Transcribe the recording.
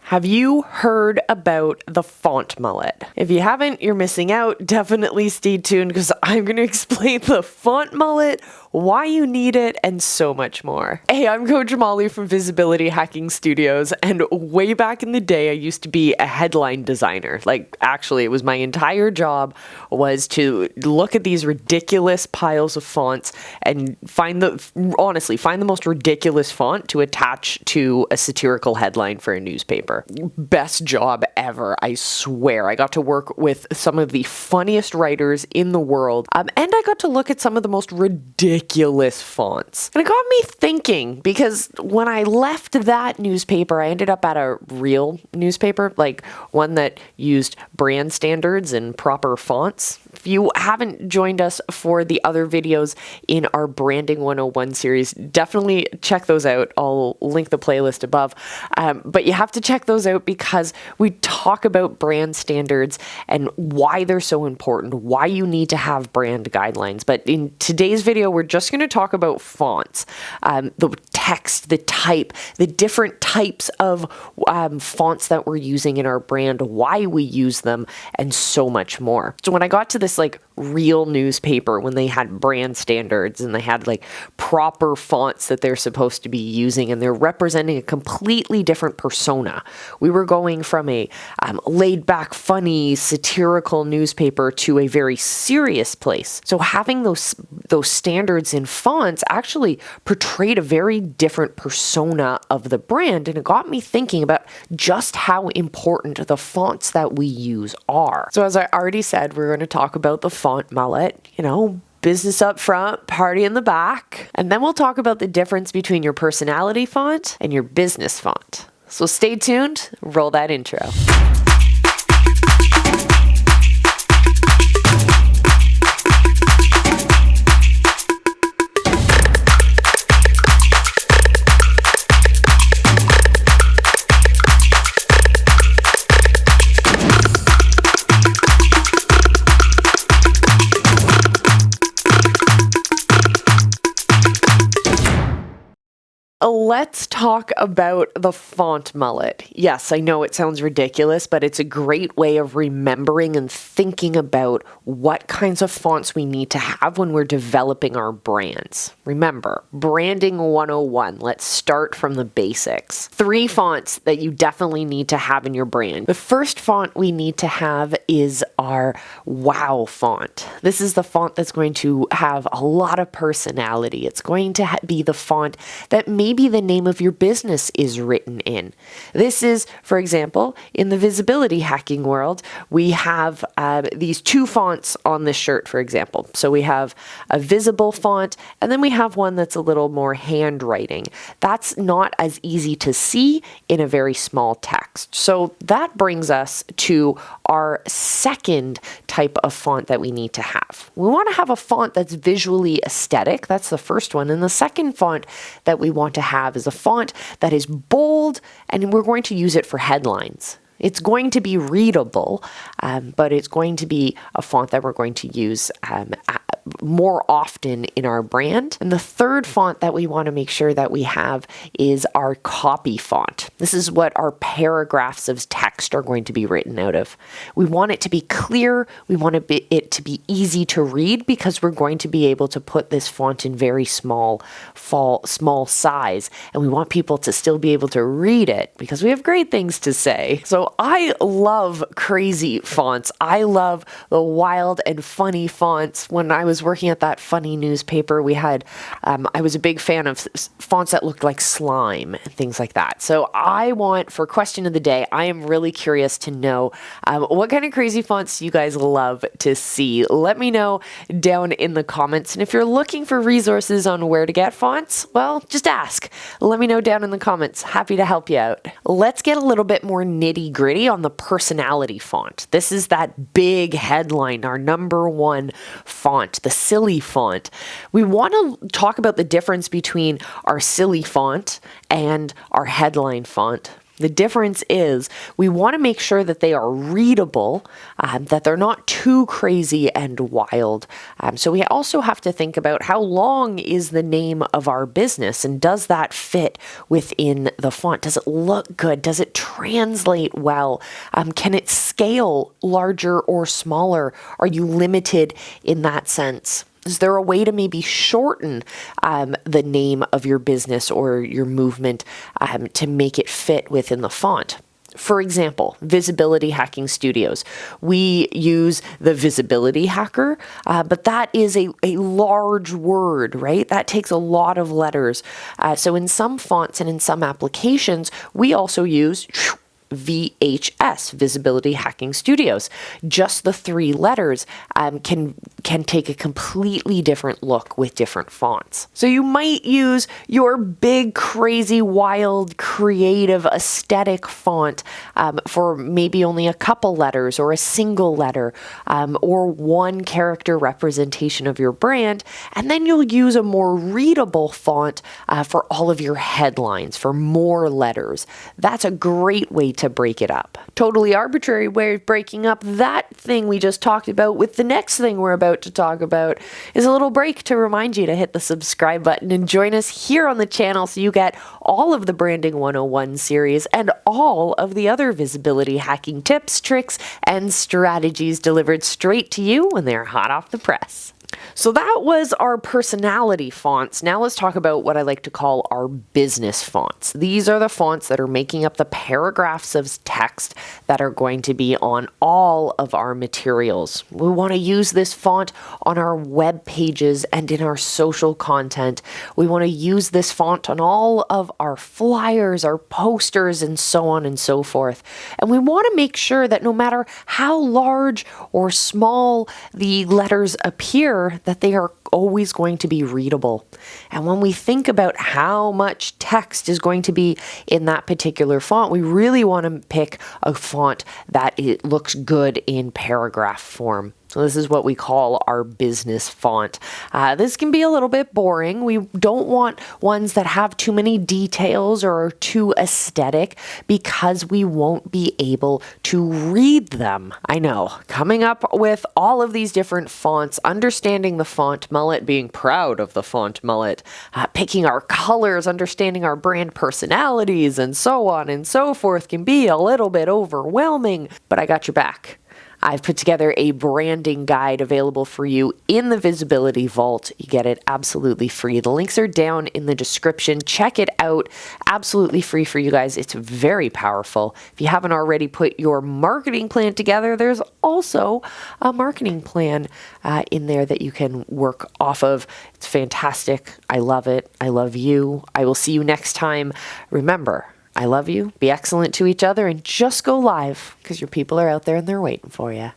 Have you heard about the Font Mullet? If you haven't, you're missing out. Definitely stay tuned because I'm going to explain the Font Mullet, why you need it, and so much more. Hey, I'm Coach Molle from Visibility Hacking Studios, and way back in the day, I used to be a headline designer. Actually, it was my entire job was to look at these ridiculous piles of fonts and find the most ridiculous font to attach to a satirical headline for a newspaper. Best job ever, I swear. I got to work with some of the funniest writers in the world, and I got to look at some of the most ridiculous fonts. And it got me thinking, because when I left that newspaper, I ended up at a real newspaper, like one that used brand standards and proper fonts. If you haven't joined us for the other videos in our Branding 101 series, definitely check those out. I'll link the playlist above. But you have to check those out because we talk about brand standards and why they're so important, why you need to have brand guidelines. But in today's video, we're just going to talk about fonts, the text, the type, the different types of fonts that we're using in our brand, why we use them, and so much more. So when I got to this real newspaper, when they had brand standards and they had proper fonts that they're supposed to be using, and they're representing a completely different persona. We were going from a laid back, funny, satirical newspaper to a very serious place. So having those standards in fonts actually portrayed a very different persona of the brand, and it got me thinking about just how important the fonts that we use are. So as I already said, we're going to talk about the Font Mullet, business up front, party in the back. And then we'll talk about the difference between your personality font and your business font. So stay tuned, roll that intro. Let's talk about the Font Mullet. Yes, I know it sounds ridiculous, but it's a great way of remembering and thinking about what kinds of fonts we need to have when we're developing our brands. Remember, Branding 101. Let's start from the basics. 3 fonts that you definitely need to have in your brand. The first font we need to have is our Wow font. This is the font that's going to have a lot of personality. It's going to be the font that maybe the name of your business is written in. This is, for example, in the visibility hacking world, we have these 2 fonts on this shirt, for example. So we have a visible font, and then we have one that's a little more handwriting. That's not as easy to see in a very small text. So that brings us to our second type of font that we need to have. We want to have a font that's visually aesthetic. That's the first one. And the second font that we want to have is a font that is bold, and we're going to use it for headlines. It's going to be readable, but it's going to be a font that we're going to use more often in our brand. And the third font that we want to make sure that we have is our copy font. This is what our paragraphs of text are going to be written out of. We want it to be clear. We want it to be easy to read because we're going to be able to put this font in very small size. And we want people to still be able to read it because we have great things to say. So I love crazy fonts. I love the wild and funny fonts. When I was working at that funny newspaper, we had, I was a big fan of fonts that looked like slime and things like that. So for question of the day, I am really curious to know what kind of crazy fonts you guys love to see. Let me know down in the comments. And if you're looking for resources on where to get fonts, well, just ask. Let me know down in the comments. Happy to help you out. Let's get a little bit more nitty-gritty on the personality font. This is that big headline, our #1 font, the silly font. We want to talk about the difference between our silly font and our headline font. The difference is we want to make sure that they are readable, that they're not too crazy and wild. So we also have to think about how long is the name of our business, and does that fit within the font? Does it look good? Does it translate well? Can it scale larger or smaller? Are you limited in that sense? Is there a way to maybe shorten the name of your business or your movement to make it fit within the font? For example, Visibility Hacking Studios. We use the Visibility Hacker, but that is a large word, right? That takes a lot of letters. So in some fonts and in some applications, we also use VHS, Visibility Hacking Studios. Just the 3 letters can take a completely different look with different fonts. So you might use your big, crazy, wild, creative, aesthetic font for maybe only a couple letters or a single letter or one character representation of your brand, and then you'll use a more readable font for all of your headlines, for more letters. That's a great way to break it up. Totally arbitrary way of breaking up that thing we just talked about with the next thing we're about to talk about is a little break to remind you to hit the subscribe button and join us here on the channel so you get all of the Branding 101 series and all of the other visibility hacking tips, tricks, and strategies delivered straight to you when they're hot off the press. So that was our personality fonts. Now let's talk about what I like to call our business fonts. These are the fonts that are making up the paragraphs of text that are going to be on all of our materials. We want to use this font on our web pages and in our social content. We want to use this font on all of our flyers, our posters, and so on and so forth. And we want to make sure that no matter how large or small the letters appear, that they are always going to be readable. And when we think about how much text is going to be in that particular font, we really want to pick a font that it looks good in paragraph form. So this is what we call our business font. This can be a little bit boring. We don't want ones that have too many details or are too aesthetic because we won't be able to read them. I know, coming up with all of these different fonts, understanding the Font Mullet, being proud of the Font Mullet, picking our colors, understanding our brand personalities, and so on and so forth can be a little bit overwhelming, but I got your back. I've put together a branding guide available for you in the Visibility Vault. You get it absolutely free. The links are down in the description. Check it out. Absolutely free for you guys. It's very powerful. If you haven't already put your marketing plan together, there's also a marketing plan in there that you can work off of. It's fantastic. I love it. I love you. I will see you next time. Remember, I love you. Be excellent to each other and just go live because your people are out there and they're waiting for you.